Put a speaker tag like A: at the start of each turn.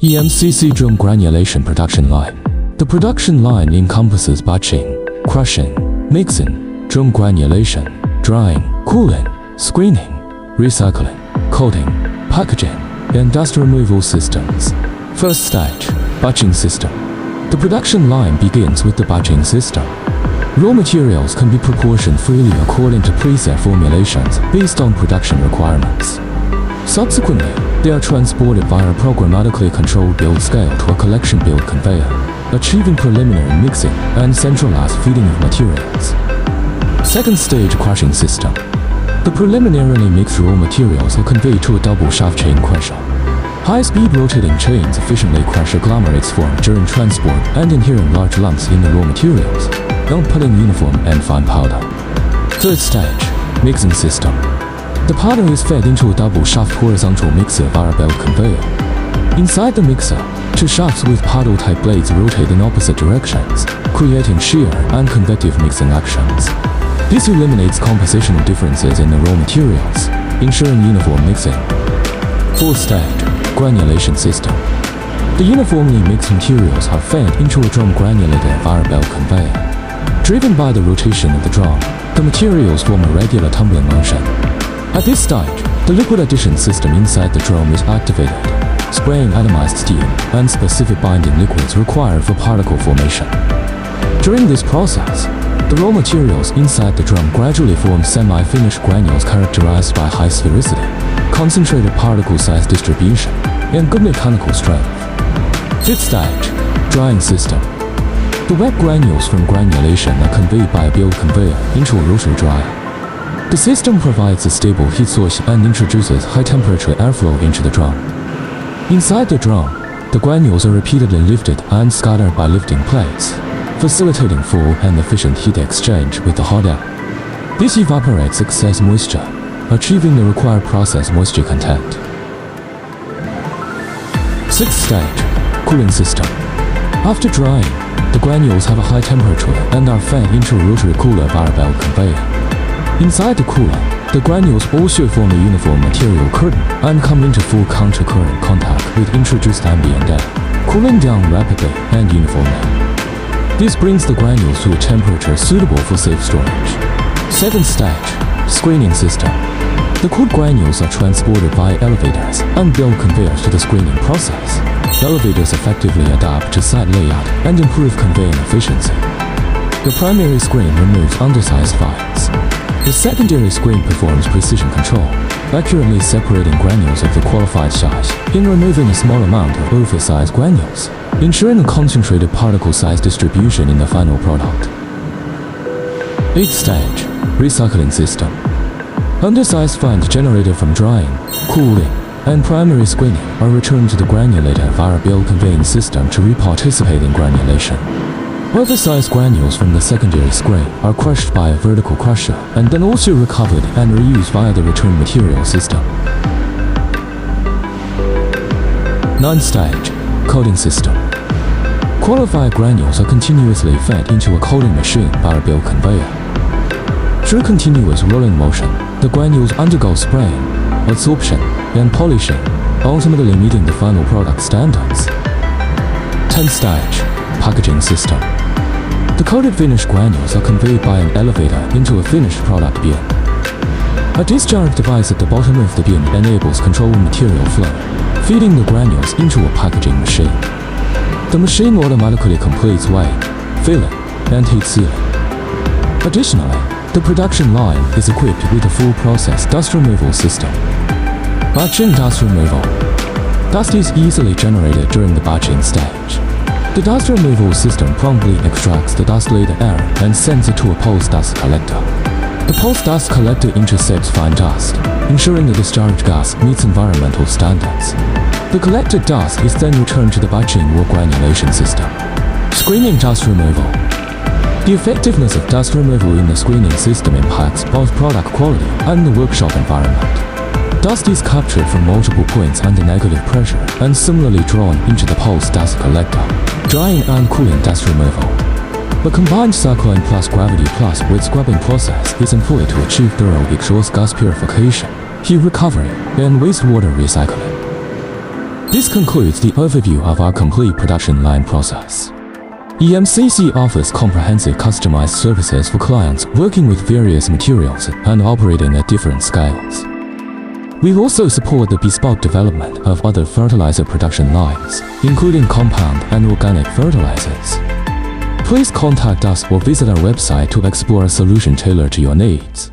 A: EMCC drum granulation production line. The production line encompasses batching, crushing, mixing, drum granulation, drying, cooling, screening, recycling, coating, packaging, and dust removal systems. First stage, batching system. The production line begins with the batching system. Raw materials can be proportioned freely according to preset formulations based on production requirements. Subsequently, they are transported via a programmatically controlled build scale to a collection build conveyor, achieving preliminary mixing and centralized feeding of materials. Second stage, crushing system. The preliminarily mixed raw materials are conveyed to a double shaft chain crusher. High-speed rotating chains efficiently crush agglomerates formed during transport and inherent large lumps in the raw materials, outputting uniform and fine powder. Third stage, mixing system. The powder is fed into a double shaft horizontal mixer via a belt conveyor. Inside the mixer, two shafts with paddle-type blades rotate in opposite directions, creating shear and convective mixing actions. This eliminates compositional differences in the raw materials, ensuring uniform mixing. Fourth stage, granulation system. The uniformly mixed materials are fed into a drum granulator via a belt conveyor. Driven by the rotation of the drum, the materials form a regular tumbling motion. At this stage, the liquid addition system inside the drum is activated, spraying atomized steam and specific binding liquids required for particle formation. During this process, the raw materials inside the drum gradually form semi-finished granules characterized by high sphericity, concentrated particle size distribution, and good mechanical strength. Fifth stage, drying system. The wet granules from granulation are conveyed by a build conveyor into a rotary dryer. The system provides a stable heat source and introduces high-temperature airflow into the drum. Inside the drum, the granules are repeatedly lifted and scattered by lifting plates, facilitating full and efficient heat exchange with the hot air. This evaporates excess moisture, achieving the required process moisture content. Sixth stage, cooling system. After drying, the granules have a high temperature and are fed into a rotary cooler via a belt conveyor. Inside the cooler, the granules also form a uniform material curtain and come into full counter-current contact with introduced ambient air, cooling down rapidly and uniformly. This brings the granules to a temperature suitable for safe storage. Second stage, screening system. The cooled granules are transported via elevators and build conveyors to the screening process. Elevators effectively adapt to site layout and improve conveying efficiency. The primary screen removes undersized fines. The secondary screen performs precision control, accurately separating granules of the qualified size in removing a small amount of oversized granules, ensuring a concentrated particle size distribution in the final product. Eighth stage, recycling system. Undersized fines generated from drying, cooling, and primary screening are returned to the granulator via a build conveying system to re-participate in granulation. Oversized granules from the secondary screen are crushed by a vertical crusher and then also recovered and reused via the return material system. Ninth stage, coating system. Qualified granules are continuously fed into a coating machine via a build conveyor. Through continuous rolling motion, the granules undergo spraying, absorption, and polishing, ultimately meeting the final product standards. 10th stage, packaging system. The coated finished granules are conveyed by an elevator into a finished product bin. A discharge device at the bottom of the bin enables controlled material flow, feeding the granules into a packaging machine. The machine automatically completes weighing, filling, and heat sealing. Additionally, the production line is equipped with a full process dust removal system. Batching dust removal. Dust is easily generated during the batching stage. The dust removal system promptly extracts the dust-laden air and sends it to a pulse dust collector. The pulse dust collector intercepts fine dust, ensuring the discharge gas meets environmental standards. The collected dust is then returned to the batching or granulation system. Screening dust removal. The effectiveness of dust removal in the screening system impacts both product quality and the workshop environment. Dust is captured from multiple points under negative pressure and similarly drawn into the pulse dust collector. Drying and cooling dust removal. The combined cyclone plus gravity plus wet scrubbing process is employed to achieve thorough exhaust gas purification, heat recovery, and wastewater recycling. This concludes the overview of our complete production line process. EMCC offers comprehensive customized services for clients working with various materials and operating at different scales. We also support the bespoke development of other fertilizer production lines, including compound and organic fertilizers. Please contact us or visit our website to explore a solution tailored to your needs.